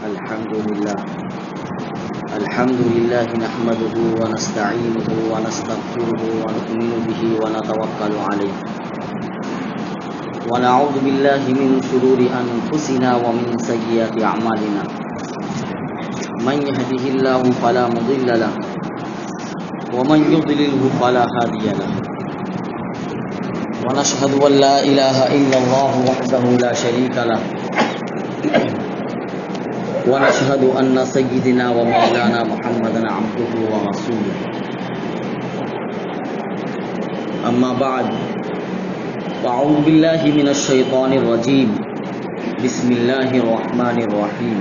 الحمد لله نحمده ونستعينه ونستغفره ونؤمن به ونتوكل عليه ونعوذ بالله من شرور أنفسنا ومن سيئات أعمالنا من يهده الله فلا مضل له ومن يضلله فلا هادي له ونشهد أن لا إله إلا الله وحده لا شريك له ونشهد أن سيدنا ومولانا محمدا عبده ورسوله أما بعد فأعوذ بالله من الشيطان الرجيم بسم الله الرحمن الرحيم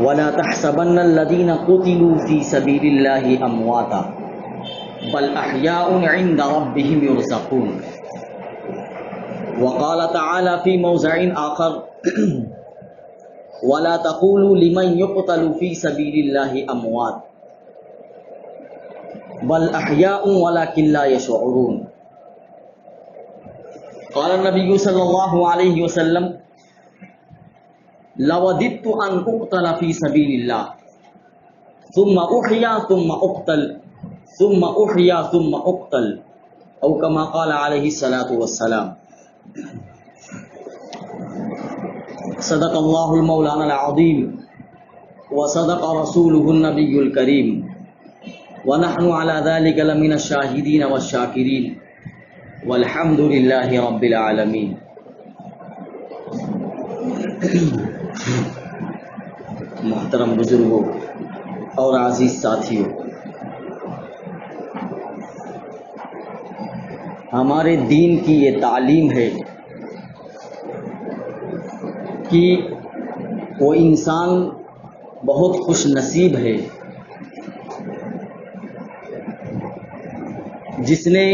ولا تحسبن الذين قتلوا في سبيل الله أمواتا بل أحياء عند ربهم يرزقون وقال تعالى في موضع آخر ولا تقولوا لمن يقتل في سبيل الله أموات بل أحياء ولكن لا يشعرون قال النبي صلى الله عليه وسلم لوددت أن أقتل في سبيل الله ثم أحيا ثم أقتل ثم أحيا ثم أقتل أو كما قال عليه الصلاة والسلام صدق الله المولانا العظيم وصدق رسوله النبي الكريم ونحن على ذلك لمن الشاهدين والشاكرين والحمد لله رب العالمين. محترم بزرگوں اور عزیز ساتھیوں، ہمارے دین کی یہ تعلیم ہے کہ وہ انسان بہت خوش نصیب ہے جس نے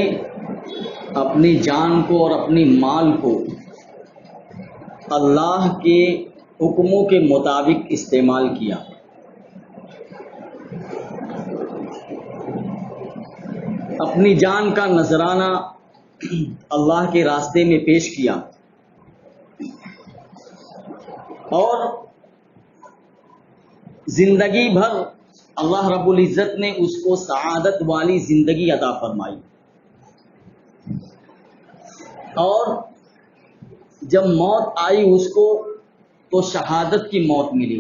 اپنی جان کو اور اپنی مال کو اللہ کے حکموں کے مطابق استعمال کیا. اپنی جان کا نذرانہ اللہ کے راستے میں پیش کیا اور زندگی بھر اللہ رب العزت نے اس کو سعادت والی زندگی عطا فرمائی. اور جب موت آئی اس کو تو شہادت کی موت ملی.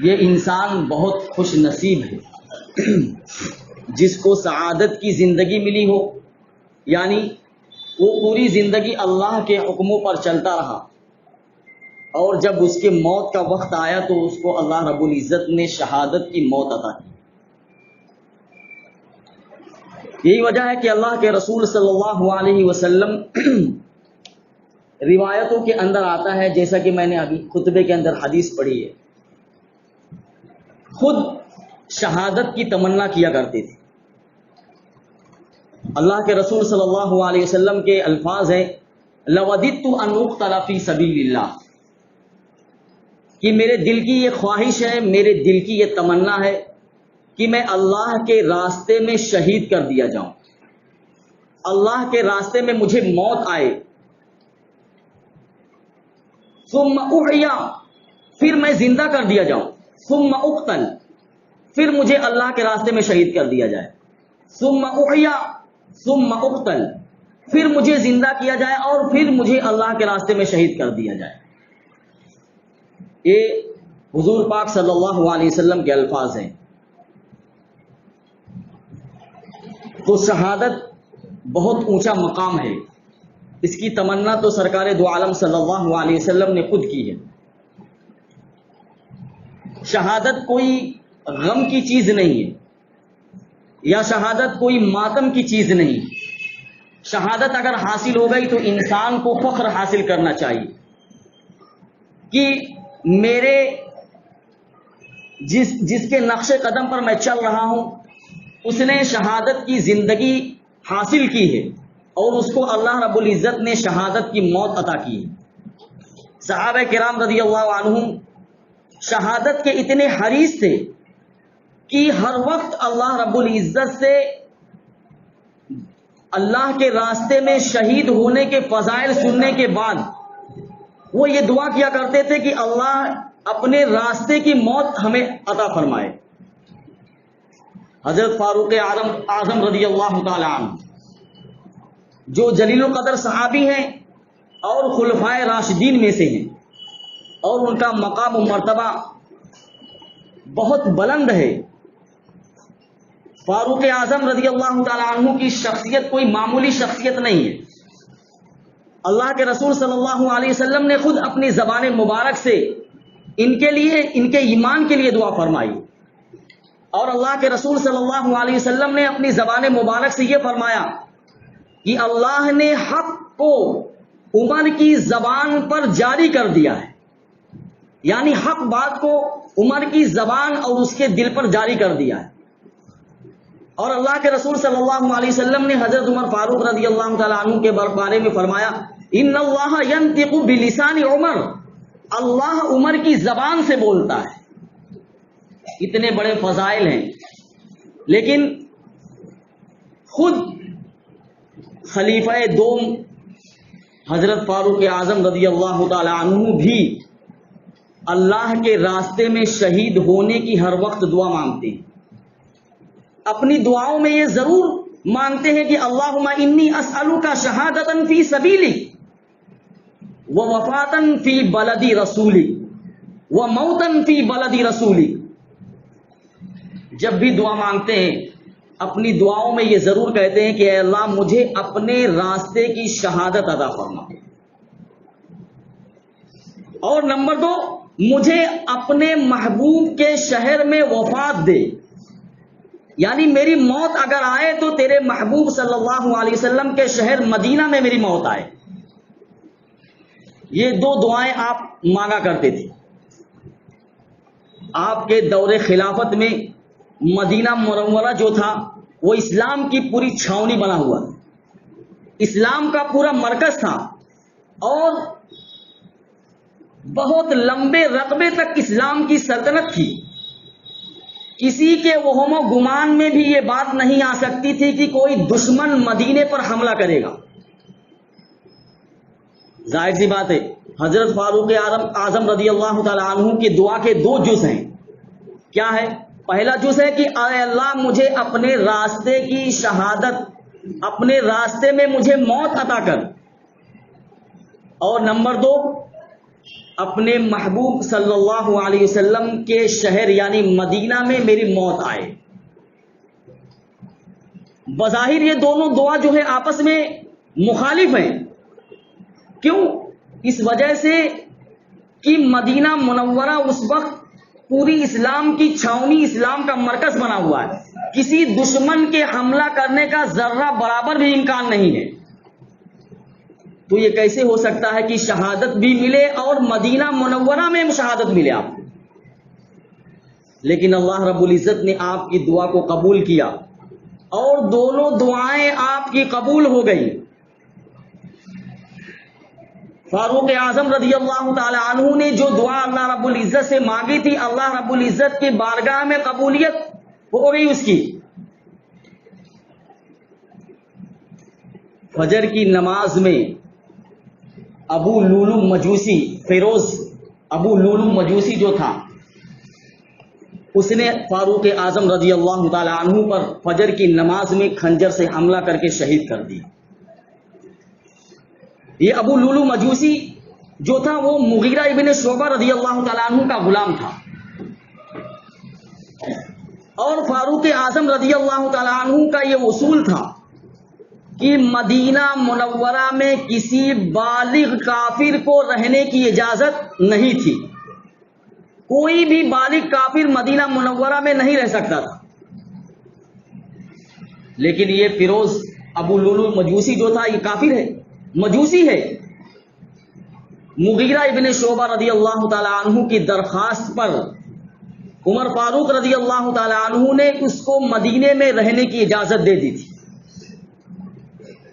یہ انسان بہت خوش نصیب ہے جس کو سعادت کی زندگی ملی ہو، یعنی وہ پوری زندگی اللہ کے حکموں پر چلتا رہا اور جب اس کے موت کا وقت آیا تو اس کو اللہ رب العزت نے شہادت کی موت عطا کی. یہی وجہ ہے کہ اللہ کے رسول صلی اللہ علیہ وسلم روایتوں کے اندر آتا ہے، جیسا کہ میں نے ابھی خطبے کے اندر حدیث پڑھی ہے، خود شہادت کی تمنا کیا کرتے تھے. اللہ کے رسول صلی اللہ علیہ وسلم کے الفاظ ہیں لوددت ان اقتل فی سبیل اللہ، کہ میرے دل کی یہ خواہش ہے، میرے دل کی یہ تمنا ہے کہ میں اللہ کے راستے میں شہید کر دیا جاؤں، اللہ کے راستے میں مجھے موت آئے. ثم احیا، پھر میں زندہ کر دیا جاؤں. ثم اقتل، پھر مجھے اللہ کے راستے میں شہید کر دیا جائے. ثم احیا ثم اقتل، پھر مجھے زندہ کیا جائے اور پھر مجھے اللہ کے راستے میں شہید کر دیا جائے. یہ حضور پاک صلی اللہ علیہ وسلم کے الفاظ ہیں. تو شہادت بہت اونچا مقام ہے، اس کی تمنا تو سرکار دو عالم صلی اللہ علیہ وسلم نے خود کی ہے. شہادت کوئی غم کی چیز نہیں ہے یا شہادت کوئی ماتم کی چیز نہیں. شہادت اگر حاصل ہو گئی تو انسان کو فخر حاصل کرنا چاہیے کہ میرے جس کے نقش قدم پر میں چل رہا ہوں اس نے شہادت کی زندگی حاصل کی ہے اور اس کو اللہ رب العزت نے شہادت کی موت عطا کی ہے. صحابہ کرام رضی اللہ عنہم شہادت کے اتنے حریص تھے کہ ہر وقت اللہ رب العزت سے اللہ کے راستے میں شہید ہونے کے فضائل سننے کے بعد وہ یہ دعا کیا کرتے تھے کہ اللہ اپنے راستے کی موت ہمیں عطا فرمائے۔ حضرت فاروق اعظم رضی اللہ تعالی عنہ جو جلیل القدر صحابی ہیں اور خلفائے راشدین میں سے ہیں، اور ان کا مقام و مرتبہ بہت بلند ہے۔ فاروق اعظم رضی اللہ تعالی عنہ کی شخصیت کوئی معمولی شخصیت نہیں ہے۔ اللہ کے رسول صلی اللہ علیہ وسلم نے خود اپنی زبان مبارک سے ان کے لیے، ان کے ایمان کے لیے دعا فرمائی، اور اللہ کے رسول صلی اللہ علیہ وسلم نے اپنی زبان مبارک سے یہ فرمایا کہ اللہ نے حق کو عمر کی زبان پر جاری کر دیا ہے، یعنی حق بات کو عمر کی زبان اور اس کے دل پر جاری کر دیا ہے۔ اور اللہ کے رسول صلی اللہ علیہ وسلم نے حضرت عمر فاروق رضی اللہ تعالیٰ عنہ کے بارے میں فرمایا، ان اللہ ینطق بلسان عمر، اللہ عمر کی زبان سے بولتا ہے۔ اتنے بڑے فضائل ہیں، لیکن خود خلیفہ دوم حضرت فاروق اعظم رضی اللہ تعالی عنہ بھی اللہ کے راستے میں شہید ہونے کی ہر وقت دعا مانگتے ہیں۔ اپنی دعاؤں میں یہ ضرور مانگتے ہیں کہ اللہم انی اسألک شہادتا فی سبیلک ووفاتا فی بلدی رسولک وموتا فی بلدی رسولک۔ جب بھی دعا مانگتے ہیں اپنی دعاؤں میں یہ ضرور کہتے ہیں کہ اے اللہ مجھے اپنے راستے کی شہادت عطا فرما، اور نمبر 2 مجھے اپنے محبوب کے شہر میں وفات دے، یعنی میری موت اگر آئے تو تیرے محبوب صلی اللہ علیہ وسلم کے شہر مدینہ میں میری موت آئے۔ یہ 2 دعائیں آپ مانگا کرتے تھے۔ آپ کے دور خلافت میں مدینہ منورہ جو تھا وہ اسلام کی پوری چھاؤنی بنا ہوا، اسلام کا پورا مرکز تھا، اور بہت لمبے رقبے تک اسلام کی سلطنت تھی۔ کسی کے وہم و گمان میں بھی یہ بات نہیں آ سکتی تھی کہ کوئی دشمن مدینے پر حملہ کرے گا۔ ظاہر سی بات ہے، حضرت فاروق اعظم رضی اللہ تعالی عنہ کی دعا کے 2 جز ہیں۔ کیا ہے؟ پہلا جز ہے کہ اے اللہ مجھے اپنے راستے کی شہادت، اپنے راستے میں مجھے موت عطا کر، اور نمبر 2 اپنے محبوب صلی اللہ علیہ وسلم کے شہر یعنی مدینہ میں میری موت آئے۔ بظاہر یہ دونوں دعا جو ہے آپس میں مخالف ہیں۔ کیوں؟ اس وجہ سے کہ مدینہ منورہ اس وقت پوری اسلام کی چھاؤنی، اسلام کا مرکز بنا ہوا ہے، کسی دشمن کے حملہ کرنے کا ذرہ برابر بھی امکان نہیں ہے۔ تو یہ کیسے ہو سکتا ہے کہ شہادت بھی ملے اور مدینہ منورہ میں شہادت ملے آپ کو؟ لیکن اللہ رب العزت نے آپ کی دعا کو قبول کیا، اور دونوں دعائیں آپ کی قبول ہو گئی۔ فاروق اعظم رضی اللہ تعالی عنہ نے جو دعا اللہ رب العزت سے مانگی تھی، اللہ رب العزت کی بارگاہ میں قبولیت ہو گئی اس کی۔ فجر کی نماز میں ابو لولو مجوسی، فیروز ابو لولو مجوسی جو تھا، اس نے فاروق اعظم رضی اللہ تعالی عنہ پر فجر کی نماز میں خنجر سے حملہ کر کے شہید کر دیا۔ یہ ابو لولو مجوسی جو تھا وہ مغیرہ ابن شعبہ رضی اللہ تعالی عنہ کا غلام تھا، اور فاروق اعظم رضی اللہ تعالی عنہ کا یہ اصول تھا کہ مدینہ منورہ میں کسی بالغ کافر کو رہنے کی اجازت نہیں تھی۔ کوئی بھی بالغ کافر مدینہ منورہ میں نہیں رہ سکتا تھا۔ لیکن یہ فیروز ابو لولو مجوسی جو تھا یہ کافر ہے، مجوسی ہے۔ مغیرہ ابن شعبہ رضی اللہ تعالی عنہ کی درخواست پر عمر فاروق رضی اللہ تعالی عنہ نے اس کو مدینے میں رہنے کی اجازت دے دی تھی۔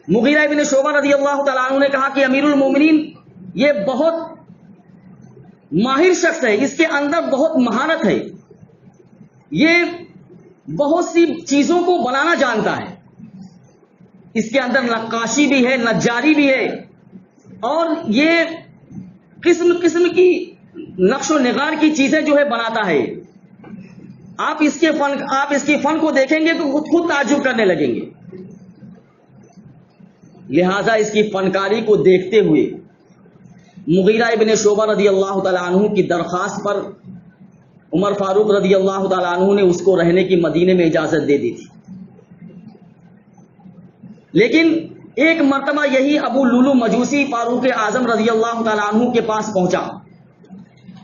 مغیرہ ابن شعبہ رضی اللہ تعالیٰ عنہ نے کہا کہ امیر المومنین یہ بہت ماہر شخص ہے، اس کے اندر بہت مہارت ہے، یہ بہت سی چیزوں کو بنانا جانتا ہے، اس کے اندر نقاشی بھی ہے، نجاری بھی ہے، اور یہ قسم قسم کی نقش و نگار کی چیزیں جو ہے بناتا ہے. آپ اس کے فن کو دیکھیں گے تو خود تعجب کرنے لگیں گے. لہذا اس کی فنکاری کو دیکھتے ہوئے مغیرہ ابن شعبہ رضی اللہ تعالیٰ عنہ کی درخواست پر عمر فاروق رضی اللہ تعالیٰ عنہ نے اس کو رہنے کی مدینے میں اجازت دے دی تھی. لیکن ایک مرتبہ یہی ابو لولو مجوسی فاروق اعظم رضی اللہ تعالیٰ عنہ کے پاس پہنچا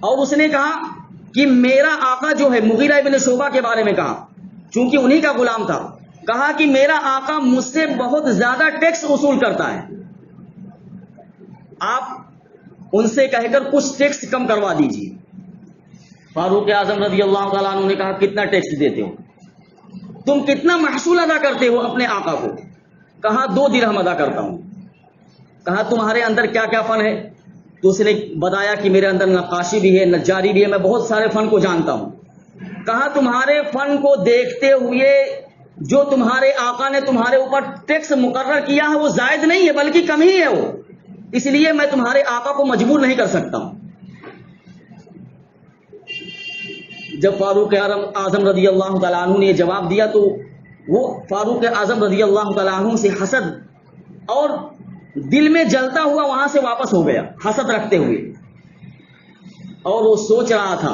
اور اس نے کہا کہ میرا آقا جو ہے، مغیرہ ابن شعبہ کے بارے میں کہا، چونکہ انہی کا غلام تھا، کہا کہ میرا آقا مجھ سے بہت زیادہ ٹیکس وصول کرتا ہے، آپ ان سے کہہ کر کچھ ٹیکس کم کروا دیجیے. فاروق اعظم رضی اللہ تعالیٰ عنہ نے کہا کتنا ٹیکس دیتے ہو، تم کتنا محصول ادا کرتے ہو اپنے آقا کو؟ کہا 2 درہم ادا کرتا ہوں. کہا تمہارے اندر کیا کیا فن ہے؟ تو اس نے بتایا کہ میرے اندر نقاشی بھی ہے، نجاری بھی ہے، میں بہت سارے فن کو جانتا ہوں. کہا تمہارے فن کو دیکھتے ہوئے جو تمہارے آقا نے تمہارے اوپر ٹیکس مقرر کیا ہے وہ زائد نہیں ہے بلکہ کم ہی ہے وہ، اس لیے میں تمہارے آقا کو مجبور نہیں کر سکتا ہوں. جب فاروق اعظم رضی اللہ تعالیٰ عنہ نے یہ جواب دیا تو وہ فاروق اعظم رضی اللہ تعالیٰ عنہ سے حسد اور دل میں جلتا ہوا وہاں سے واپس ہو گیا، حسد رکھتے ہوئے. اور وہ سوچ رہا تھا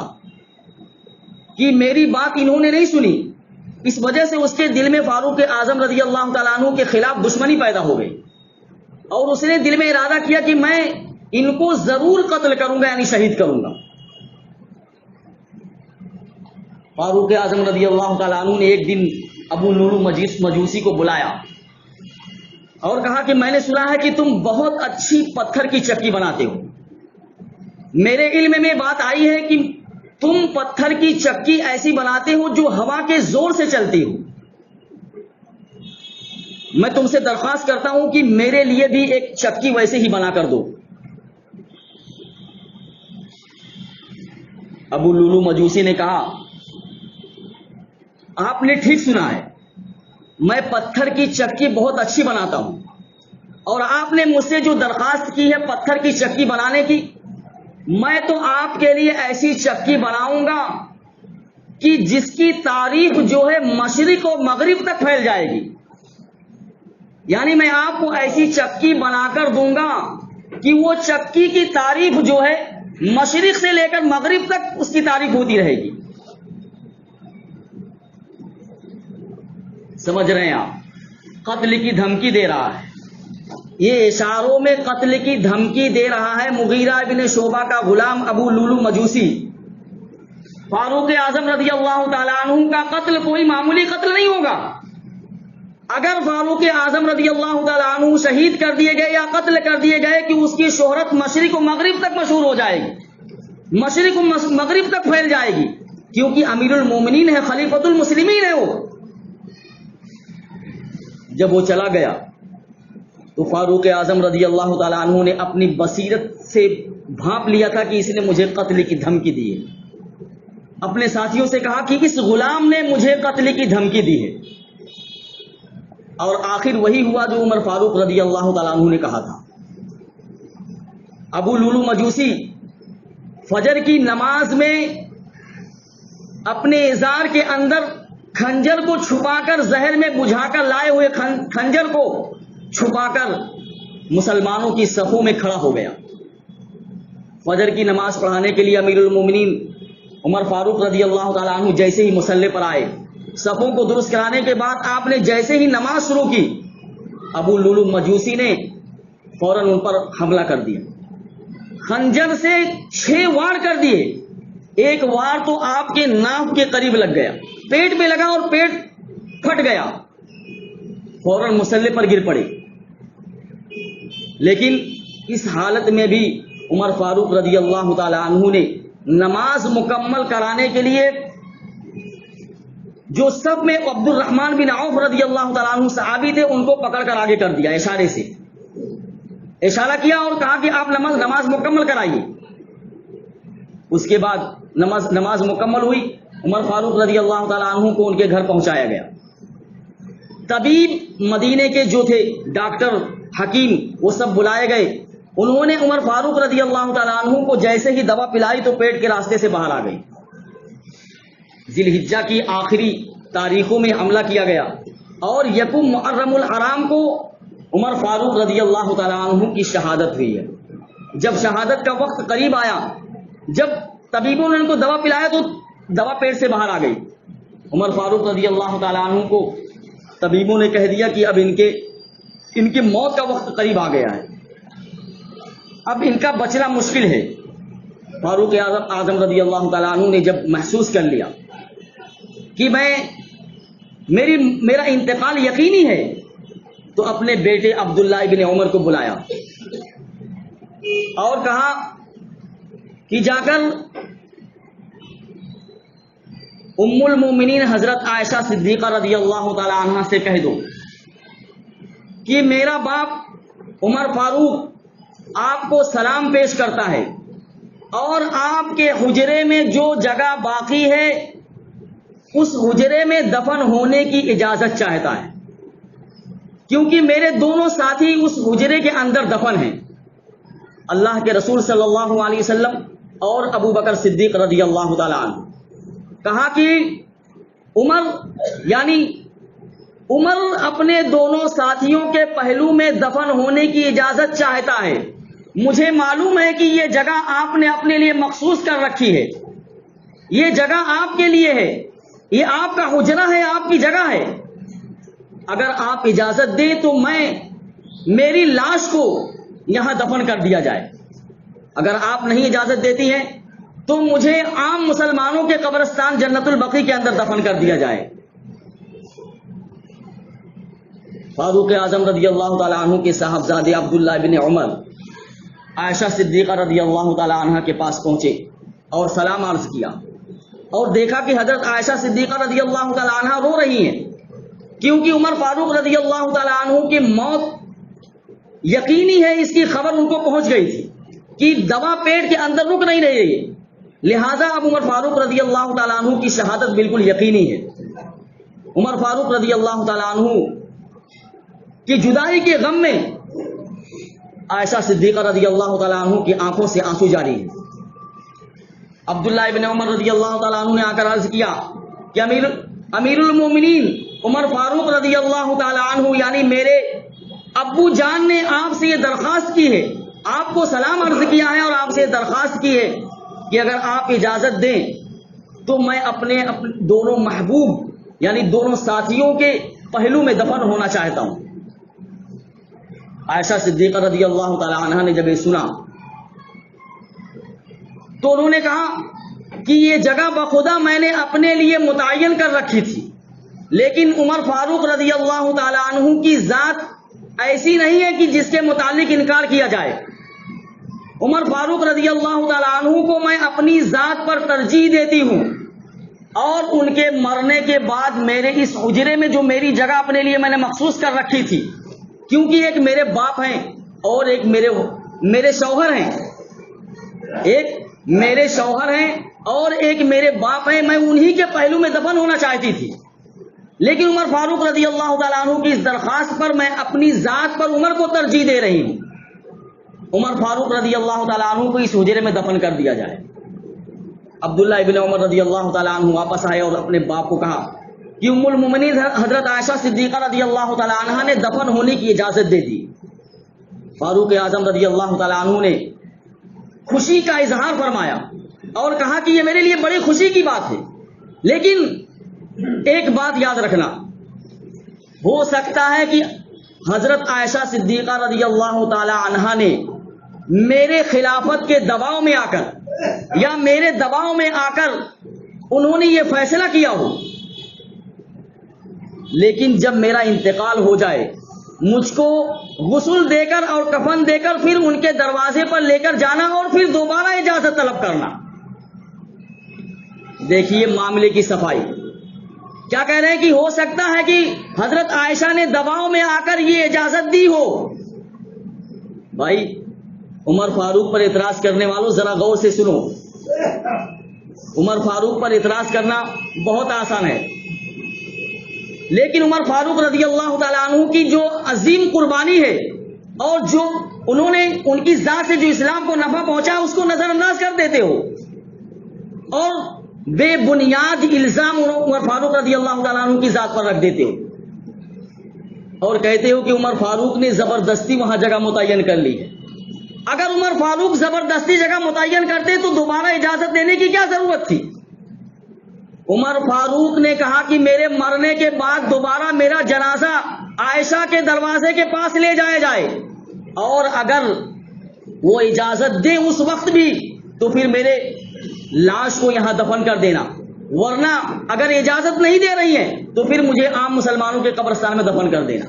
کہ میری بات انہوں نے نہیں سنی، اس وجہ سے اس کے دل میں فاروق اعظم رضی اللہ تعالیٰ عنہ کے خلاف دشمنی پیدا ہو گئی، اور اس نے دل میں ارادہ کیا کہ میں ان کو ضرور قتل کروں گا، یعنی شہید کروں گا. فاروق اعظم رضی اللہ تعالیٰ عنہ نے ایک دن ابو لولو مجوسی کو بلایا اور کہا کہ میں نے سنا ہے کہ تم بہت اچھی پتھر کی چکی بناتے ہو. میرے علم میں بات آئی ہے کہ تم پتھر کی چکی ایسی بناتے ہو جو ہوا کے زور سے چلتی ہو. میں تم سے درخواست کرتا ہوں کہ میرے لیے بھی ایک چکی ویسے ہی بنا کر دو. ابو لولو مجوسی نے کہا آپ نے ٹھیک سنا ہے، میں پتھر کی چکی بہت اچھی بناتا ہوں، اور آپ نے مجھ سے جو درخواست کی ہے پتھر کی چکی بنانے کی، میں تو آپ کے لیے ایسی چکی بناؤں گا کہ جس کی تعریف جو ہے مشرق و مغرب تک پھیل جائے گی. یعنی میں آپ کو ایسی چکی بنا کر دوں گا کہ وہ چکی کی تعریف جو ہے مشرق سے لے کر مغرب تک اس کی تعریف ہوتی رہے گی. سمجھ رہے ہیں آپ؟ قتل کی دھمکی دے رہا ہے، یہ اشاروں میں قتل کی دھمکی دے رہا ہے مغیرہ ابن شعبہ کا غلام ابو لولو مجوسی. فاروق اعظم رضی اللہ تعالیٰ عنہ کا قتل کوئی معمولی قتل نہیں ہوگا. اگر فاروق اعظم رضی اللہ تعالیٰ عنہ شہید کر دیے گئے یا قتل کر دیے گئے کہ اس کی شہرت مشرق و مغرب تک مشہور ہو جائے گی، مشرق و مغرب تک پھیل جائے گی، کیونکہ امیر المومنین ہے، خلیفۃ المسلمین ہے وہ. جب وہ چلا گیا تو فاروق اعظم رضی اللہ تعالیٰ عنہ نے اپنی بصیرت سے بھانپ لیا تھا کہ اس نے مجھے قتل کی دھمکی دی ہے. اپنے ساتھیوں سے کہا کہ اس غلام نے مجھے قتل کی دھمکی دی ہے. اور آخر وہی ہوا جو عمر فاروق رضی اللہ تعالیٰ عنہ نے کہا تھا. ابو لولو مجوسی فجر کی نماز میں اپنے ازار کے اندر خنجر کو چھپا کر زہر میں بجھا کر لائے ہوئے خنجر کو چھپا کر مسلمانوں کی صفوں میں کھڑا ہو گیا. فجر کی نماز پڑھانے کے لیے امیر المومنین عمر فاروق رضی اللہ تعالیٰ عنہ جیسے ہی مصلی پر آئے، صفوں کو درست کرانے کے بعد آپ نے جیسے ہی نماز شروع کی، ابو لولو مجوسی نے فوراً ان پر حملہ کر دیا. خنجر سے 6 وار کر دیے. ایک وار تو آپ کے ناف کے قریب لگ گیا، پیٹ میں لگا اور پیٹ پھٹ گیا، فوراً مصلی پر گر پڑے. لیکن اس حالت میں بھی عمر فاروق رضی اللہ تعالی عنہ نے نماز مکمل کرانے کے لیے جو سب میں عبد الرحمن بن عوف رضی اللہ تعالیٰ عنہ صحابی تھے ان کو پکڑ کر آگے کر دیا، اشارے سے اشارہ کیا اور کہا کہ آپ نماز مکمل کرائیے. اس کے بعد نماز مکمل ہوئی، عمر فاروق رضی اللہ تعالیٰ عنہ کو ان کے گھر پہنچایا گیا. طبیب مدینے کے جو تھے، ڈاکٹر، حکیم، وہ سب بلائے گئے انہوں نے عمر فاروق رضی اللہ تعالیٰ عنہ کو جیسے ہی دوا پلائی تو پیٹ کے راستے سے باہر آ گئی. ذی الحجہ کی آخری تاریخوں میں حملہ کیا گیا اور یکم محرم الحرام کو عمر فاروق رضی اللہ تعالیٰ عنہ کی شہادت ہوئی ہے. جب شہادت کا وقت قریب آیا، جب طبیبوں نے ان کو دوا پلایا تو دوا پیٹ سے باہر آ گئی. عمر فاروق رضی اللہ تعالیٰ عنہ کو طبیبوں نے کہہ دیا کہ اب ان کی موت کا وقت قریب آ گیا ہے، اب ان کا بچنا مشکل ہے. فاروق اعظم رضی اللہ تعالیٰ عنہ نے جب محسوس کر لیا کہ میرا انتقال یقینی ہے تو اپنے بیٹے عبداللہ ابن عمر کو بلایا اور کہا کہ جا کر ام المومنین حضرت عائشہ صدیقہ رضی اللہ تعالی عنہا سے کہہ دو کہ میرا باپ عمر فاروق آپ کو سلام پیش کرتا ہے اور آپ کے حجرے میں جو جگہ باقی ہے اس حجرے میں دفن ہونے کی اجازت چاہتا ہے، کیونکہ میرے دونوں ساتھی اس حجرے کے اندر دفن ہیں. اللہ کے رسول صلی اللہ علیہ وسلم اور ابو بکر صدیق رضی اللہ تعالی عنہ کہا کہ عمر اپنے دونوں ساتھیوں کے پہلو میں دفن ہونے کی اجازت چاہتا ہے. مجھے معلوم ہے کہ یہ جگہ آپ نے اپنے لیے مخصوص کر رکھی ہے، یہ جگہ آپ کے لیے ہے، یہ آپ کا حجرہ ہے، آپ کی جگہ ہے. اگر آپ اجازت دیں تو میری لاش کو یہاں دفن کر دیا جائے. اگر آپ نہیں اجازت دیتی ہیں تو مجھے عام مسلمانوں کے قبرستان جنت البقیع کے اندر دفن کر دیا جائے. فاروق اعظم رضی اللہ تعالی عنہ کے صاحبزادے عبداللہ ابن عمر عائشہ صدیقہ رضی اللہ تعالی عنہ کے پاس پہنچے اور سلام عرض کیا اور دیکھا کہ حضرت عائشہ صدیقہ رضی اللہ تعالی عنہ رو رہی ہیں، کیونکہ عمر فاروق رضی اللہ تعالی عنہ کی موت یقینی ہے، اس کی خبر ان کو پہنچ گئی تھی کہ دوا پیٹ کے اندر رک نہیں رہی ہے، لہذا اب عمر فاروق رضی اللہ تعالی عنہ کی شہادت بالکل یقینی ہے. عمر فاروق رضی اللہ تعالی عنہ کی جدائی کے غم میں عائشہ صدیقہ رضی اللہ تعالی عنہ کی آنکھوں سے آنسو جاری ہیں. عبداللہ ابن عمر رضی اللہ تعالی عنہ نے آ کر عرض کیا کہ امیر المومنین عمر فاروق رضی اللہ تعالی عنہ یعنی میرے ابو جان نے آپ سے یہ درخواست کی ہے، آپ کو سلام عرض کیا ہے اور آپ سے یہ درخواست کی ہے کہ اگر آپ اجازت دیں تو میں اپنے دونوں محبوب یعنی دونوں ساتھیوں کے پہلو میں دفن ہونا چاہتا ہوں. عائشہ صدیقہ رضی اللہ تعالی عنہ نے جب یہ سنا تو انہوں نے کہا کہ یہ جگہ بخدا میں نے اپنے لیے متعین کر رکھی تھی، لیکن عمر فاروق رضی اللہ تعالی عنہ کی ذات ایسی نہیں ہے کہ جس کے متعلق انکار کیا جائے. عمر فاروق رضی اللہ تعالی عنہ کو میں اپنی ذات پر ترجیح دیتی ہوں اور ان کے مرنے کے بعد میرے اس حجرے میں جو میری جگہ اپنے لیے میں نے مخصوص کر رکھی تھی، کیونکہ ایک میرے باپ ہیں اور ایک میرے شوہر ہیں، ایک میرے شوہر ہیں اور ایک میرے باپ ہیں، میں انہی کے پہلو میں دفن ہونا چاہتی تھی. لیکن عمر فاروق رضی اللہ تعالیٰ عنہ کی اس درخواست پر میں اپنی ذات پر عمر کو ترجیح دے رہی ہوں. عمر فاروق رضی اللہ تعالیٰ عنہ کو اس حجرے میں دفن کر دیا جائے. عبداللہ ابن عمر رضی اللہ تعالیٰ عنہ واپس آئے اور اپنے باپ کو کہا کہ ام المومنین حضرت عائشہ صدیقہ رضی اللہ تعالیٰ عنہ نے دفن ہونے کی اجازت دے دی. فاروق اعظم رضی اللہ تعالیٰ عنہ نے خوشی کا اظہار فرمایا اور کہا کہ یہ میرے لیے بڑی خوشی کی بات ہے، لیکن ایک بات یاد رکھنا، ہو سکتا ہے کہ حضرت عائشہ صدیقہ رضی اللہ تعالی عنہا نے میرے خلافت کے دباؤ میں آ کر یا میرے دباؤ میں آ کر انہوں نے یہ فیصلہ کیا ہو، لیکن جب میرا انتقال ہو جائے مجھ کو غسل دے کر اور کفن دے کر پھر ان کے دروازے پر لے کر جانا اور پھر دوبارہ اجازت طلب کرنا. دیکھیے معاملے کی صفائی. کیا کہہ رہے ہیں کہ ہو سکتا ہے کہ حضرت عائشہ نے دباؤ میں آ کر یہ اجازت دی ہو. بھائی عمر فاروق پر اعتراض کرنے والوں ذرا غور سے سنو. عمر فاروق پر اعتراض کرنا بہت آسان ہے، لیکن عمر فاروق رضی اللہ تعالیٰ عنہ کی جو عظیم قربانی ہے اور جو انہوں نے ان کی ذات سے جو اسلام کو نفع پہنچا اس کو نظر انداز کر دیتے ہو اور بے بنیاد الزام عمر فاروق رضی اللہ تعالیٰ عنہ کی ذات پر رکھ دیتے ہو اور کہتے ہو کہ عمر فاروق نے زبردستی وہاں جگہ متعین کر لی ہے. اگر عمر فاروق زبردستی جگہ متعین کرتے تو دوبارہ اجازت دینے کی کیا ضرورت تھی؟ عمر فاروق نے کہا کہ میرے مرنے کے بعد دوبارہ میرا جنازہ عائشہ کے دروازے کے پاس لے جایا جائے اور اگر وہ اجازت دیں اس وقت بھی تو پھر میرے لاش کو یہاں دفن کر دینا، ورنہ اگر اجازت نہیں دے رہی ہیں تو پھر مجھے عام مسلمانوں کے قبرستان میں دفن کر دینا.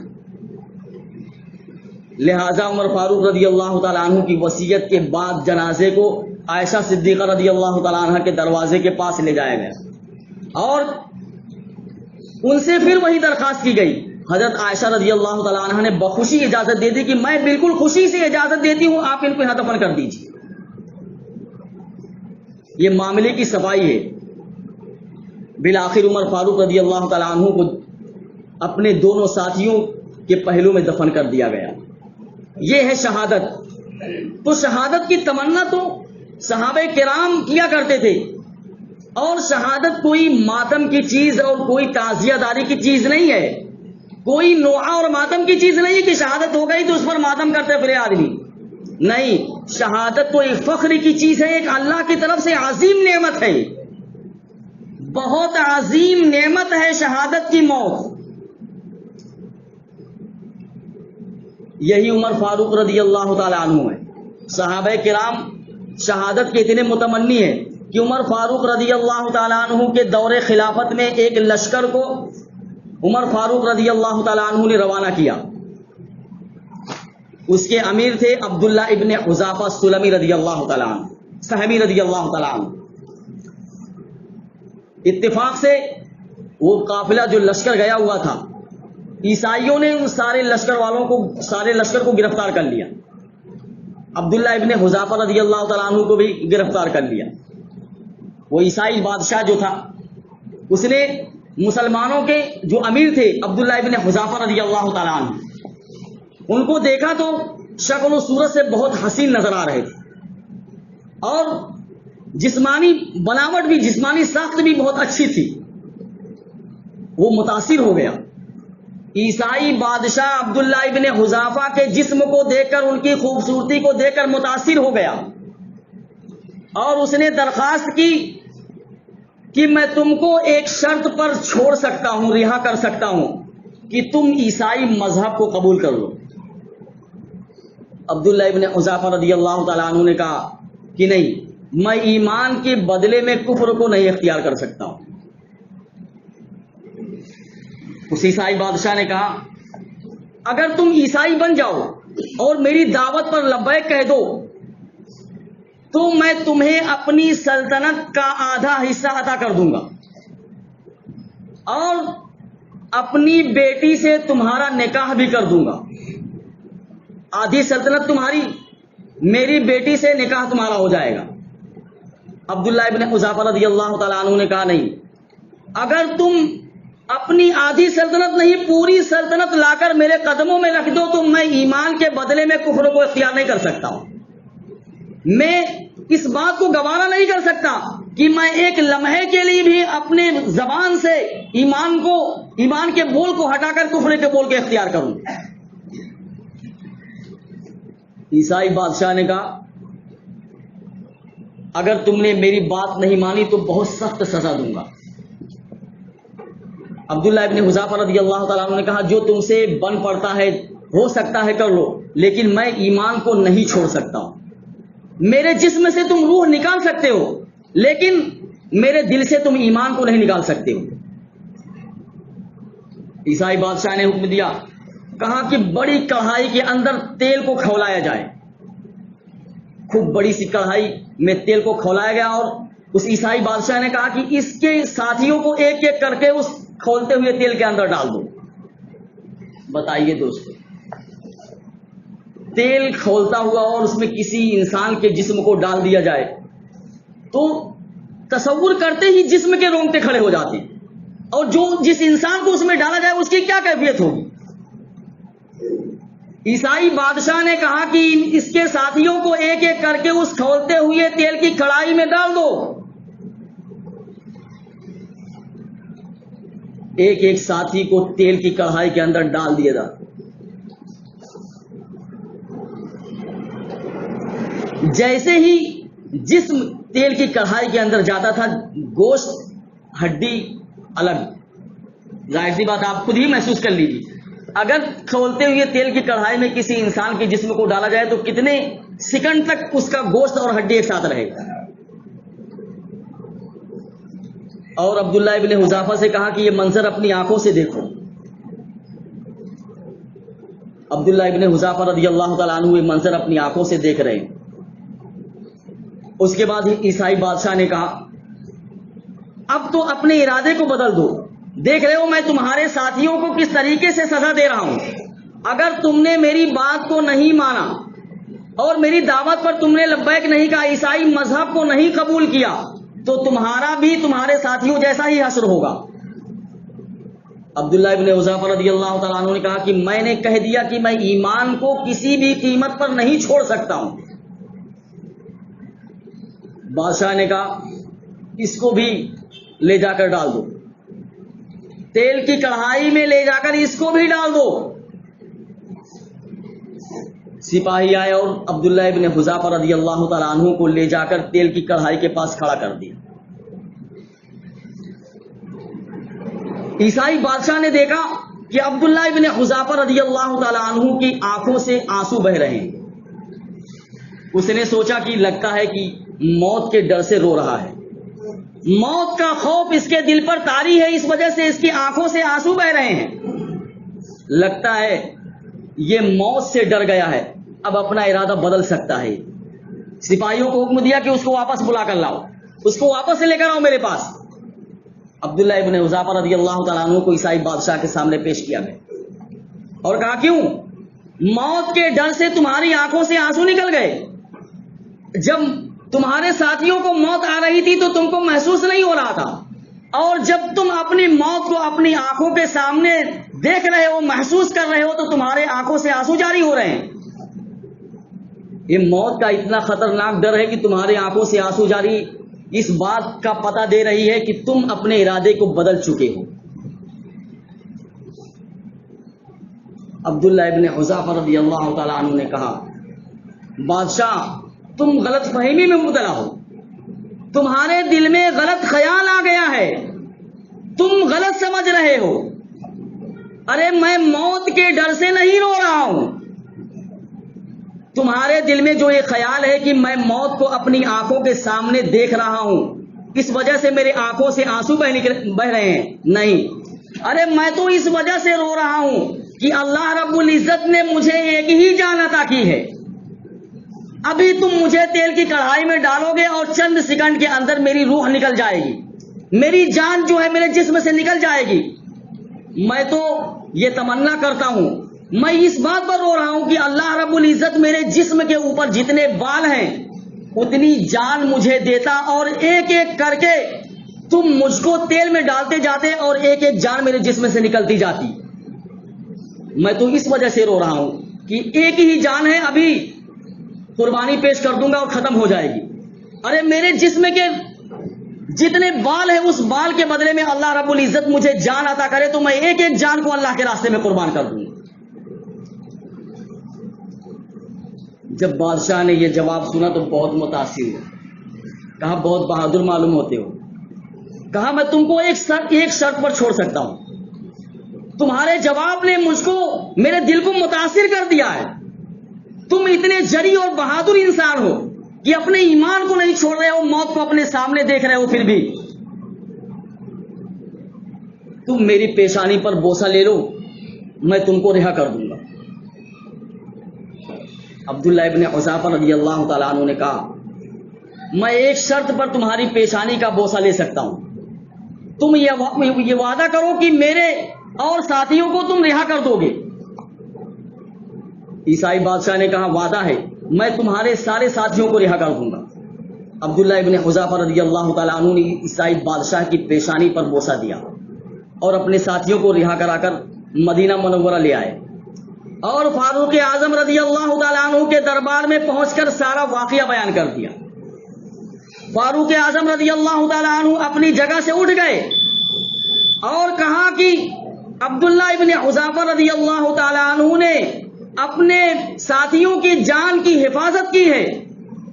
لہذا عمر فاروق رضی اللہ تعالیٰ عنہ کی وصیت کے بعد جنازے کو عائشہ صدیقہ رضی اللہ تعالیٰ عنہ کے دروازے کے پاس لے جایا گیا اور ان سے پھر وہی درخواست کی گئی. حضرت عائشہ رضی اللہ تعالیٰ عنہ نے بخوشی اجازت دے دی کہ میں بالکل خوشی سے اجازت دیتی ہوں، آپ ان کو یہاں دفن کر دیجیے. یہ معاملے کی صفائی ہے. بالآخر عمر فاروق رضی اللہ تعالیٰ عنہ کو اپنے دونوں ساتھیوں کے پہلو میں دفن کر دیا گیا. یہ ہے شہادت. تو شہادت کی تمنا تو صحابہ کرام کیا کرتے تھے اور شہادت کوئی ماتم کی چیز اور کوئی تعزیہ داری کی چیز نہیں ہے، کوئی نوحہ اور ماتم کی چیز نہیں ہے کہ شہادت ہو گئی تو اس پر ماتم کرتے پھرے آدمی. نہیں، شہادت تو ایک فخر کی چیز ہے، ایک اللہ کی طرف سے عظیم نعمت ہے، بہت عظیم نعمت ہے شہادت کی موت. یہی عمر فاروق رضی اللہ تعالیٰ عنہ ہے. صحابہ کرام شہادت کے اتنے متمنی ہیں کہ عمر فاروق رضی اللہ تعالیٰ عنہ کے دور خلافت میں ایک لشکر کو عمر فاروق رضی اللہ تعالیٰ عنہ نے روانہ کیا. اس کے امیر تھے عبداللہ ابن حذافہ سلمی رضی اللہ تعالیٰ عنہ، صحابی رضی اللہ تعالیٰ عنہ. اتفاق سے وہ قافلہ جو لشکر گیا ہوا تھا، عیسائیوں نے ان سارے لشکر کو گرفتار کر لیا. عبداللہ ابن حذافہ رضی اللہ تعالیٰ عنہ کو بھی گرفتار کر لیا. وہ عیسائی بادشاہ جو تھا اس نے مسلمانوں کے جو امیر تھے عبداللہ ابن حذافہ رضی اللہ تعالیٰ عنہ، ان کو دیکھا تو شکل و صورت سے بہت حسین نظر آ رہے تھے اور جسمانی بناوٹ بھی، جسمانی ساخت بھی بہت اچھی تھی. وہ متاثر ہو گیا. عیسائی بادشاہ عبداللہ ابن حذافہ کے جسم کو دیکھ کر، ان کی خوبصورتی کو دیکھ کر متاثر ہو گیا اور اس نے درخواست کی کہ میں تم کو ایک شرط پر چھوڑ سکتا ہوں، رہا کر سکتا ہوں کہ تم عیسائی مذہب کو قبول کر لو. عبداللہ ابن حذافہ رضی اللہ تعالیٰ عنہ نے کہا کہ نہیں، میں ایمان کے بدلے میں کفر کو نہیں اختیار کر سکتا ہوں. اس عیسائی بادشاہ نے کہا اگر تم عیسائی بن جاؤ اور میری دعوت پر لبیک کہہ دو تو میں تمہیں اپنی سلطنت کا آدھا حصہ عطا کر دوں گا اور اپنی بیٹی سے تمہارا نکاح بھی کر دوں گا. آدھی سلطنت تمہاری، میری بیٹی سے نکاح تمہارا ہو جائے گا. عبداللہ ابن حذافہ رضی اللہ تعالیٰ عنہ نے کہا نہیں، اگر تم اپنی آدھی سلطنت نہیں پوری سلطنت لا کر میرے قدموں میں رکھ دو تو میں ایمان کے بدلے میں کفر کو اختیار نہیں کر سکتا ہوں. میں اس بات کو گوارا نہیں کر سکتا کہ میں ایک لمحے کے لیے بھی اپنے زبان سے ایمان کے بول کو ہٹا کر کفر کے بول کے اختیار کروں. عیسائی بادشاہ نے کہا اگر تم نے میری بات نہیں مانی تو بہت سخت سزا دوں گا. عبداللہ ابن حذافہ رضی اللہ تعالیٰ عنہ نے کہا جو تم سے بن پڑتا ہے ہو سکتا ہے کر لو، لیکن میں ایمان کو نہیں چھوڑ سکتا ہوں. میرے جسم سے تم روح نکال سکتے ہو لیکن میرے دل سے تم ایمان کو نہیں نکال سکتے ہو. عیسائی بادشاہ نے حکم دیا، کہا کہ بڑی کڑھائی کے اندر تیل کو کھولایا جائے. خوب بڑی سی کڑھائی میں تیل کو کھولایا گیا اور اس عیسائی بادشاہ نے کہا کہ اس کے ساتھیوں کو ایک ایک کر کے اس کھولتے ہوئے تیل کے اندر ڈال دو. بتائیے دوستو، تیل کھولتا ہوا اور اس میں کسی انسان کے جسم کو ڈال دیا جائے تو تصور کرتے ہی جسم کے رونگٹے کھڑے ہو جاتے، اور جس انسان کو اس میں ڈالا جائے اس کی کیا کیفیت ہوگی. عیسائی بادشاہ نے کہا کہ اس کے ساتھیوں کو ایک ایک کر کے اس کھولتے ہوئے تیل کی کڑھائی میں ڈال دو. ایک ایک ساتھی کو تیل کی کڑھائی کے اندر ڈال دیا تھا. جیسے ہی جسم تیل کی کڑھائی کے اندر جاتا تھا گوشت ہڈی الگ. ظاہر سی بات آپ خود ہی محسوس کر لیجیے. اگر کھولتے ہوئے تیل کی کڑھائی میں کسی انسان کے جسم کو ڈالا جائے تو کتنے سیکنڈ تک اس کا گوشت اور ہڈی ایک ساتھ رہے گا. اور عبداللہ ابن حذافہ سے کہا کہ یہ منظر اپنی آنکھوں سے دیکھو. عبداللہ ابن حذافہ رضی اللہ تعالیٰ عنہ یہ منظر اپنی آنکھوں سے دیکھ رہے ہیں. اس کے بعد عیسائی بادشاہ نے کہا اب تو اپنے ارادے کو بدل دو. دیکھ رہے ہو میں تمہارے ساتھیوں کو کس طریقے سے سزا دے رہا ہوں. اگر تم نے میری بات کو نہیں مانا اور میری دعوت پر تم نے لبیک نہیں کہا, عیسائی مذہب کو نہیں قبول کیا, تو تمہارا بھی تمہارے ساتھیوں جیسا ہی حشر ہوگا. عبداللہ ابن حذافہ رضی اللہ تعالیٰ عنہ نے کہا کہ میں نے کہہ دیا کہ میں ایمان کو کسی بھی قیمت پر نہیں چھوڑ سکتا ہوں. بادشاہ نے کہا اس کو بھی لے جا کر ڈال دو, تیل کی کڑھائی میں لے جا کر اس کو بھی ڈال دو. سپاہی آئے اور عبداللہ ابن حذافہ رضی اللہ تعالیٰ عنہ کو لے جا کر تیل کی کڑھائی کے پاس کھڑا کر دیا. عیسائی بادشاہ نے دیکھا کہ عبداللہ ابن حذافہ رضی اللہ تعالیٰ عنہ کی آنکھوں سے آنسو بہ رہے ہیں. اس نے سوچا کہ لگتا ہے کہ موت کے ڈر سے رو رہا ہے, موت کا خوف اس کے دل پر طاری ہے, اس وجہ سے اس کی آنکھوں سے آنسو بہ رہے ہیں. لگتا ہے یہ موت سے ڈر گیا ہے, اب اپنا ارادہ بدل سکتا ہے. سپاہیوں کو حکم دیا کہ اس کو واپس بلا کر لاؤ, اس کو واپس سے لے کر آؤ میرے پاس. عبداللہ ابن حذافہ رضی اللہ تعالیٰ عنہ کو عیسائی بادشاہ کے سامنے پیش کیا گیا اور کہا کیوں موت کے ڈر سے تمہاری آنکھوں سے آنسو نکل گئے؟ جب تمہارے ساتھیوں کو موت آ رہی تھی تو تم کو محسوس نہیں ہو رہا تھا, اور جب تم اپنی موت کو اپنی آنکھوں کے سامنے دیکھ رہے ہو, محسوس کر رہے ہو, تو تمہارے آنکھوں سے آنسو جاری ہو رہے ہیں. یہ موت کا اتنا خطرناک ڈر ہے کہ تمہارے آنکھوں سے آنسو جاری اس بات کا پتہ دے رہی ہے کہ تم اپنے ارادے کو بدل چکے ہو. عبداللہ ابن حذافہ رضی اللہ تعالیٰ عنہ نے کہا بادشاہ تم غلط فہمی میں مبتلا ہو, تمہارے دل میں غلط خیال آ گیا ہے, تم غلط سمجھ رہے ہو. ارے میں موت کے ڈر سے نہیں رو رہا ہوں, تمہارے دل میں جو یہ خیال ہے کہ میں موت کو اپنی آنکھوں کے سامنے دیکھ رہا ہوں, اس وجہ سے میرے آنکھوں سے آنسو بہ رہے ہیں, نہیں. ارے میں تو اس وجہ سے رو رہا ہوں کہ اللہ رب العزت نے مجھے ایک ہی جان عطا کی ہے. ابھی تم مجھے تیل کی کڑھائی میں ڈالو گے اور چند سیکنڈ کے اندر میری روح نکل جائے گی, میری جان جو ہے میرے جسم سے نکل جائے گی. میں تو یہ تمنا کرتا ہوں, میں اس بات پر رو رہا ہوں کہ اللہ رب العزت میرے جسم کے اوپر جتنے بال ہیں اتنی جان مجھے دیتا, اور ایک ایک کر کے تم مجھ کو تیل میں ڈالتے جاتے اور ایک ایک جان میرے جسم سے نکلتی جاتی. میں تو اس وجہ سے رو رہا ہوں کہ ایک ہی جان ہے, ابھی قربانی پیش کر دوں گا اور ختم ہو جائے گی. ارے میرے جسم کے جتنے بال ہیں اس بال کے بدلے میں اللہ رب العزت مجھے جان عطا کرے تو میں ایک ایک جان کو اللہ کے راستے میں قربان کر دوں. جب بادشاہ نے یہ جواب سنا تو بہت متاثر ہوا, کہا بہت بہادر معلوم ہوتے ہو. کہا میں تم کو ایک شرط پر چھوڑ سکتا ہوں, تمہارے جواب نے مجھ کو میرے دل کو متاثر کر دیا ہے. تم اتنے جری اور بہادر انسان ہو کہ اپنے ایمان کو نہیں چھوڑ رہے ہو, موت کو اپنے سامنے دیکھ رہے ہو, پھر بھی تم میری پیشانی پر بوسہ لے لو, میں تم کو رہا کر دوں گا. عبداللہ ابن حذافہ رضی اللہ تعالیٰ عنہ نے کہا میں ایک شرط پر تمہاری پیشانی کا بوسہ لے سکتا ہوں, تم یہ وعدہ کرو کہ میرے اور ساتھیوں کو تم رہا کر دو گے. عیسائی بادشاہ نے کہا وعدہ ہے, میں تمہارے سارے ساتھیوں کو رہا کر دوں گا. عبداللہ ابن حذافہ رضی اللہ تعالیٰ عنہ نے عیسائی بادشاہ کی پیشانی پر بوسہ دیا اور اپنے ساتھیوں کو رہا کرا کر مدینہ منورہ لے آئے. اور فاروق اعظم رضی اللہ تعالیٰ عنہ کے دربار میں پہنچ کر سارا واقعہ بیان کر دیا. فاروق اعظم رضی اللہ تعالیٰ عنہ اپنی جگہ سے اٹھ گئے اور کہا کہ عبداللہ ابن حذافہ رضی اللہ تعالیٰ عنہ نے اپنے ساتھیوں کی جان کی حفاظت کی ہے.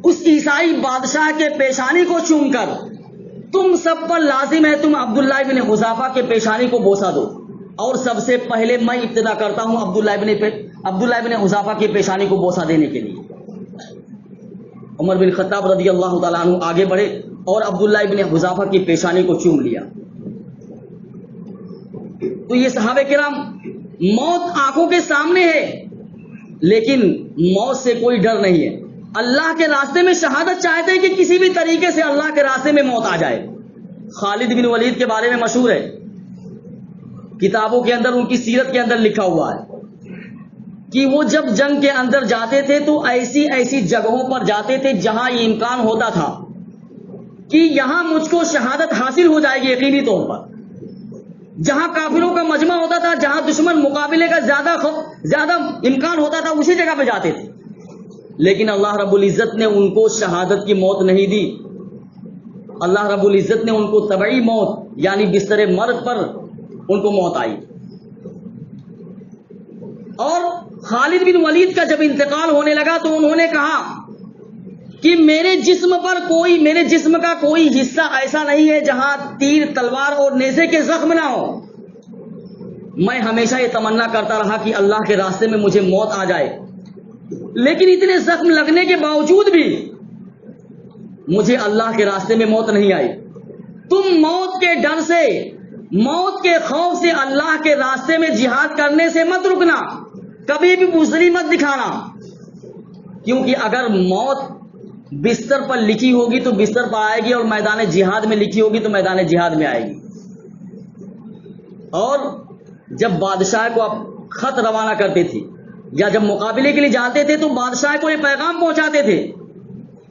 اس عیسائی بادشاہ کے پیشانی کو چوم کر تم سب پر لازم ہے تم عبداللہ ابن حذافہ کے پیشانی کو بوسہ دو. اور سب سے پہلے میں ابتدا کرتا ہوں عبداللہ ابن حذافہ کی پیشانی کو بوسہ دینے کے لیے. عمر بن خطاب رضی اللہ تعالیٰ عنہ آگے بڑھے اور عبداللہ ابن حذافہ کی پیشانی کو چوم لیا. تو یہ صحابہ کرام، موت آنکھوں کے سامنے ہے لیکن موت سے کوئی ڈر نہیں ہے. اللہ کے راستے میں شہادت چاہتے ہیں کہ کسی بھی طریقے سے اللہ کے راستے میں موت آ جائے. خالد بن ولید کے بارے میں مشہور ہے، کتابوں کے اندر ان کی سیرت کے اندر لکھا ہوا ہے کہ وہ جب جنگ کے اندر جاتے تھے تو ایسی ایسی جگہوں پر جاتے تھے جہاں یہ امکان ہوتا تھا کہ یہاں مجھ کو شہادت حاصل ہو جائے گی یقینی طور پر. جہاں کافروں کا مجمع ہوتا تھا، جہاں دشمن مقابلے کا زیادہ امکان ہوتا تھا، اسی جگہ پہ جاتے تھے. لیکن اللہ رب العزت نے ان کو شہادت کی موت نہیں دی. اللہ رب العزت نے ان کو طبعی موت یعنی بستر مرگ پر ان کو موت آئی. اور خالد بن ولید کا جب انتقال ہونے لگا تو انہوں نے کہا کہ میرے جسم کا کوئی حصہ ایسا نہیں ہے جہاں تیر، تلوار اور نیزے کے زخم نہ ہو. میں ہمیشہ یہ تمنا کرتا رہا کہ اللہ کے راستے میں مجھے موت آ جائے، لیکن اتنے زخم لگنے کے باوجود بھی مجھے اللہ کے راستے میں موت نہیں آئی. تم موت کے ڈر سے، موت کے خوف سے اللہ کے راستے میں جہاد کرنے سے مت رکنا، کبھی بھی بزدلی مت دکھانا. کیونکہ اگر موت بستر پر لکھی ہوگی تو بستر پر آئے گی، اور میدان جہاد میں لکھی ہوگی تو میدان جہاد میں آئے گی. اور جب بادشاہ کو خط روانہ کرتے تھے یا جب مقابلے کے لیے جاتے تھے تو بادشاہ کو یہ پیغام پہنچاتے تھے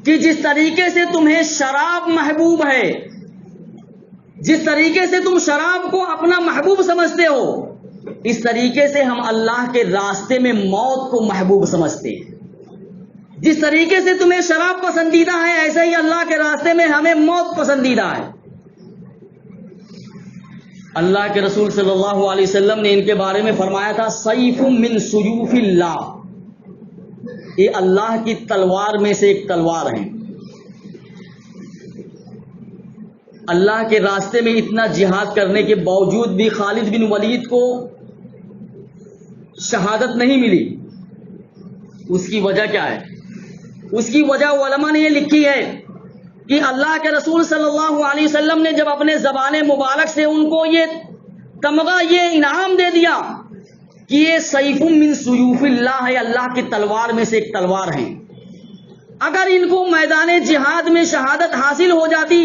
کہ جس طریقے سے تمہیں شراب محبوب ہے، جس طریقے سے تم شراب کو اپنا محبوب سمجھتے ہو، اس طریقے سے ہم اللہ کے راستے میں موت کو محبوب سمجھتے ہیں. جس طریقے سے تمہیں شراب پسندیدہ ہے ایسے ہی اللہ کے راستے میں ہمیں موت پسندیدہ ہے. اللہ کے رسول صلی اللہ علیہ وسلم نے ان کے بارے میں فرمایا تھا سیف من سیوف اللہ، یہ اللہ کی تلوار میں سے ایک تلوار ہے. اللہ کے راستے میں اتنا جہاد کرنے کے باوجود بھی خالد بن ولید کو شہادت نہیں ملی. اس کی وجہ کیا ہے؟ اس کی وجہ علماء نے یہ لکھی ہے کہ اللہ کے رسول صلی اللہ علیہ وسلم نے جب اپنے زبان مبارک سے ان کو یہ تمغہ، یہ انعام دے دیا کہ یہ سیف من سیوف اللہ ہے، اللہ کی تلوار میں سے ایک تلوار ہے، اگر ان کو میدان جہاد میں شہادت حاصل ہو جاتی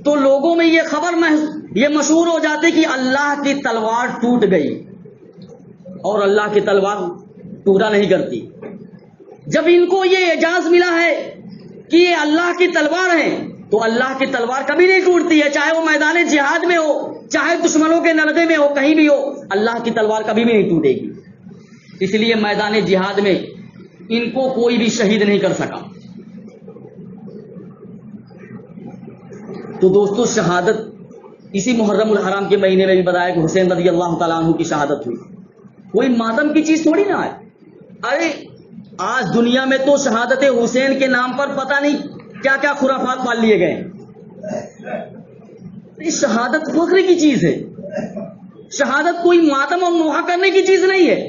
تو لوگوں میں یہ خبر یہ مشہور ہو جاتی کہ اللہ کی تلوار ٹوٹ گئی، اور اللہ کی تلوار ٹوٹا نہیں کرتی. جب ان کو یہ اعزاز ملا ہے کہ یہ اللہ کی تلوار ہے تو اللہ کی تلوار کبھی نہیں ٹوٹتی ہے، چاہے وہ میدان جہاد میں ہو، چاہے دشمنوں کے نلدے میں ہو، کہیں بھی ہو، اللہ کی تلوار کبھی بھی نہیں ٹوٹے گی. اس لیے میدان جہاد میں ان کو کوئی بھی شہید نہیں کر سکا. تو دوستو، شہادت اسی محرم الحرام کے مہینے میں بھی بتایا کہ حسین رضی اللہ تعالیٰ عنہ کی شہادت ہوئی. کوئی ماتم کی چیز تھوڑی نہ ہے. ارے آج دنیا میں تو شہادت حسین کے نام پر پتہ نہیں کیا کیا خرافات پال لیے گئے. شہادت فخر کی چیز ہے. شہادت کوئی ماتم اور نوحہ کرنے کی چیز نہیں ہے.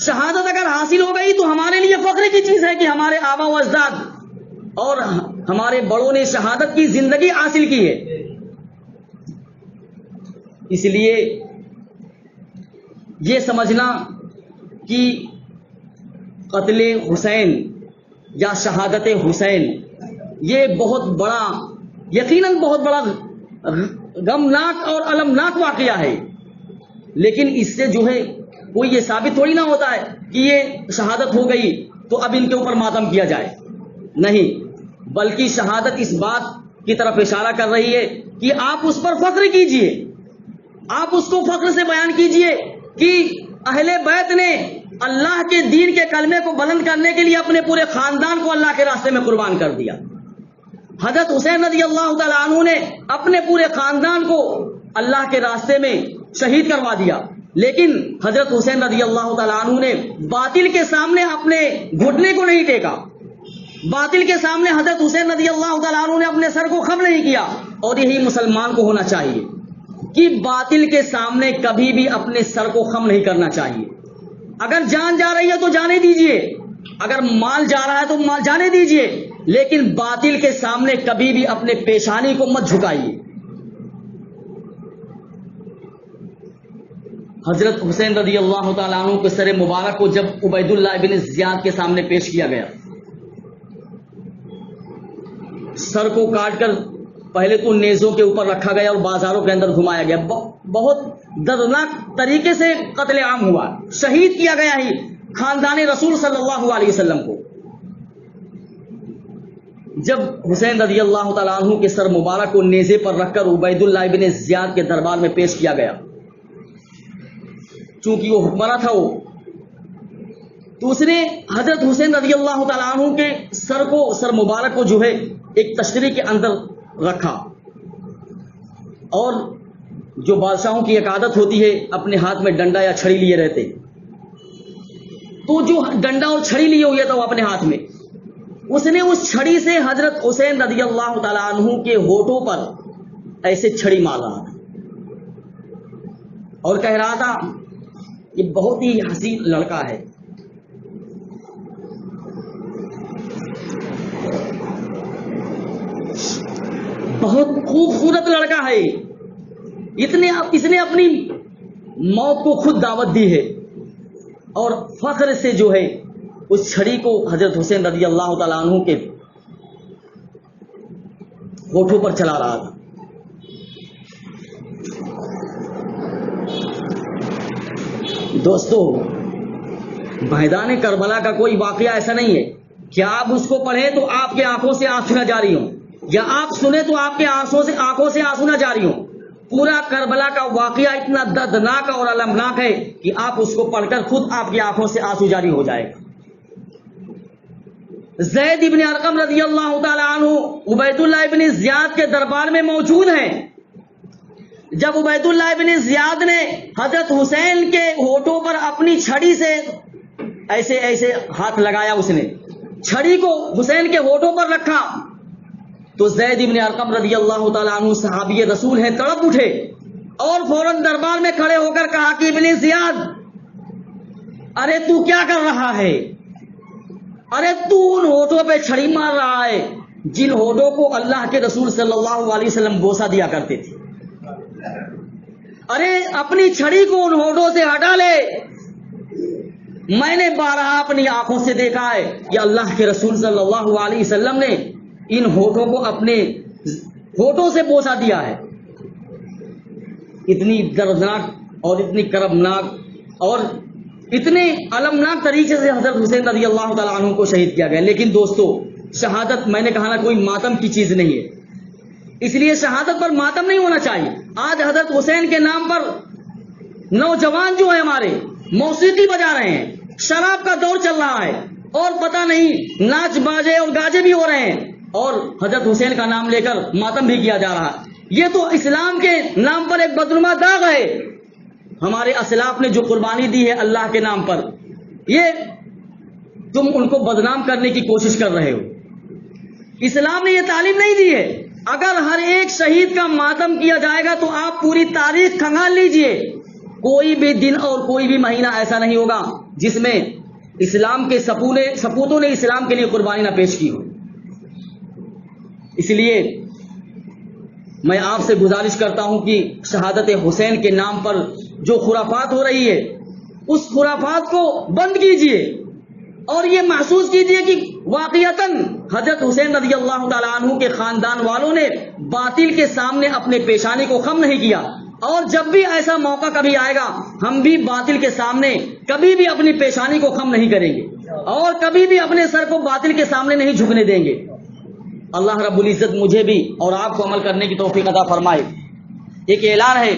شہادت اگر حاصل ہو گئی تو ہمارے لیے فخر کی چیز ہے کہ ہمارے آبا و اجداد اور ہمارے بڑوں نے شہادت کی زندگی حاصل کی ہے. اس لیے یہ سمجھنا کہ قتل حسین یا شہادت حسین یہ بہت بڑا، یقیناً بہت بڑا غمناک اور المناک واقعہ ہے، لیکن اس سے جو ہے کوئی یہ ثابت تھوڑی نہ ہوتا ہے کہ یہ شہادت ہو گئی تو اب ان کے اوپر ماتم کیا جائے. نہیں، بلکہ شہادت اس بات کی طرف اشارہ کر رہی ہے کہ آپ اس پر فخر کیجئے، آپ اس کو فخر سے بیان کیجئے کہ اہل بیت نے اللہ کے دین کے کلمے کو بلند کرنے کے لیے اپنے پورے خاندان کو اللہ کے راستے میں قربان کر دیا. حضرت حسین رضی اللہ تعالیٰ عنہ نے اپنے پورے خاندان کو اللہ کے راستے میں شہید کروا دیا. لیکن حضرت حسین رضی اللہ تعالیٰ عنہ نے باطل کے سامنے اپنے گھٹنے کو نہیں ٹیکا. باطل کے سامنے حضرت حسین رضی اللہ تعالیٰ عنہ نے اپنے سر کو خم نہیں کیا. اور یہی مسلمان کو ہونا چاہیے کہ باطل کے سامنے کبھی بھی اپنے سر کو خم نہیں کرنا چاہیے. اگر جان جا رہی ہے تو جانے دیجئے, اگر مال جا رہا ہے تو مال جانے دیجئے, لیکن باطل کے سامنے کبھی بھی اپنے پیشانی کو مت جھکائیے. حضرت حسین رضی اللہ تعالیٰ عنہ کے سر مبارک کو جب عبید اللہ بن زیاد کے سامنے پیش کیا گیا, سر کو کاٹ کر پہلے تو نیزوں کے اوپر رکھا گیا اور بازاروں کے اندر گھمایا گیا. بہت دردناک طریقے سے قتل عام ہوا, شہید کیا گیا ہی خاندان رسول صلی اللہ علیہ وسلم کو. جب حسین رضی اللہ تعالیٰ عنہ کے سر مبارک کو نیزے پر رکھ کر عبید اللہ بن زیاد کے دربار میں پیش کیا گیا, چونکہ وہ حکمراں تھا وہ, تو اس نے حضرت حسین رضی اللہ تعالیٰ عنہ کے سر مبارک کو جو ہے ایک تشریح کے اندر رکھا. اور جو بادشاہوں کی ایک عادت ہوتی ہے اپنے ہاتھ میں ڈنڈا یا چھڑی لیے رہتے, تو جو ڈنڈا اور چھڑی لیے ہوئے تھا وہ اپنے ہاتھ میں, اس نے اس چھڑی سے حضرت حسین رضی اللہ تعالیٰ عنہ کے ہونٹوں پر ایسے چھڑی مار رہا تھا اور کہہ رہا تھا یہ بہت ہی حسین لڑکا ہے, بہت خوبصورت لڑکا ہے, اس نے اپنی موت کو خود دعوت دی ہے. اور فخر سے جو ہے اس چھڑی کو حضرت حسین رضی اللہ تعالیٰ عنہ کے ہونٹوں پر چلا رہا تھا. دوستو, میدان کربلا کا کوئی واقعہ ایسا نہیں ہے کہ آپ اس کو پڑھیں تو آپ کے آنکھوں سے آنسو نہ جاری ہوں, یا آپ سنیں تو آپ کے آنکھوں سے آنسو نہ جاری ہوں. پورا کربلا کا واقعہ اتنا دردناک اور المناک ہے کہ آپ اس کو پڑھ کر خود آپ کی آنکھوں سے آنسو جاری ہو جائے گا. زید ابن ارقم رضی اللہ تعالیٰ عنہ عبید اللہ ابن زیاد کے دربار میں موجود ہیں. جب عبید اللہ ابن زیاد نے حضرت حسین کے ہونٹوں پر اپنی چھڑی سے ایسے ایسے ہاتھ لگایا, اس نے چھڑی کو حسین کے ہونٹوں پر رکھا, تو زید ابن ارقم رضی اللہ تعالیٰ عنہ صحابی رسول ہیں, تڑپ اٹھے اور فوراً دربار میں کھڑے ہو کر کہا کہ ابن زیاد, ارے تو کیا کر رہا ہے؟ ارے تو ان ہونٹوں پہ چھڑی مار رہا ہے جن ہونٹوں کو اللہ کے رسول صلی اللہ علیہ وسلم بوسہ دیا کرتے تھے. ارے اپنی چھڑی کو ان ہونٹوں سے ہٹا لے. میں نے بارہا اپنی آنکھوں سے دیکھا ہے کہ اللہ کے رسول صلی اللہ علیہ وسلم نے ان ہونٹوں کو اپنے ہونٹوں سے بوسہ دیا ہے. اتنی دردناک اور اتنی کربناک اور اتنے المناک طریقے سے حضرت حسین رضی اللہ تعالیٰ عنہ کو شہید کیا گیا. لیکن دوستو, شہادت میں نے کہا نا کوئی ماتم کی چیز نہیں ہے, اس لیے شہادت پر ماتم نہیں ہونا چاہیے. آج حضرت حسین کے نام پر نوجوان جو ہے ہمارے موسیقی بجا رہے ہیں, شراب کا دور چل رہا ہے, اور پتہ نہیں ناچ باجے اور گاجے بھی ہو رہے ہیں, اور حضرت حسین کا نام لے کر ماتم بھی کیا جا رہا ہے. یہ تو اسلام کے نام پر ایک بدنما داغ ہے. ہمارے اسلاف نے جو قربانی دی ہے اللہ کے نام پر, یہ تم ان کو بدنام کرنے کی کوشش کر رہے ہو. اسلام نے یہ تعلیم نہیں دی ہے. اگر ہر ایک شہید کا ماتم کیا جائے گا تو آپ پوری تاریخ کھنگال لیجئے, کوئی بھی دن اور کوئی بھی مہینہ ایسا نہیں ہوگا جس میں اسلام کے سپوتوں نے اسلام کے لیے قربانی نہ پیش کی ہو. اس لیے میں آپ سے گزارش کرتا ہوں کہ شہادت حسین کے نام پر جو خرافات ہو رہی ہے اس خرافات کو بند کیجئے, اور یہ محسوس کیجئے کہ واقعتاً حضرت حسین رضی اللہ تعالیٰ عنہ کے خاندان والوں نے باطل کے سامنے اپنے پیشانی کو خم نہیں کیا. اور جب بھی ایسا موقع کبھی آئے گا ہم بھی باطل کے سامنے کبھی بھی اپنی پیشانی کو خم نہیں کریں گے, اور کبھی بھی اپنے سر کو باطل کے سامنے نہیں جھکنے دیں گے. اللہ رب العزت مجھے بھی اور آپ کو عمل کرنے کی توفیق عطا فرمائے. ایک اعلان ہے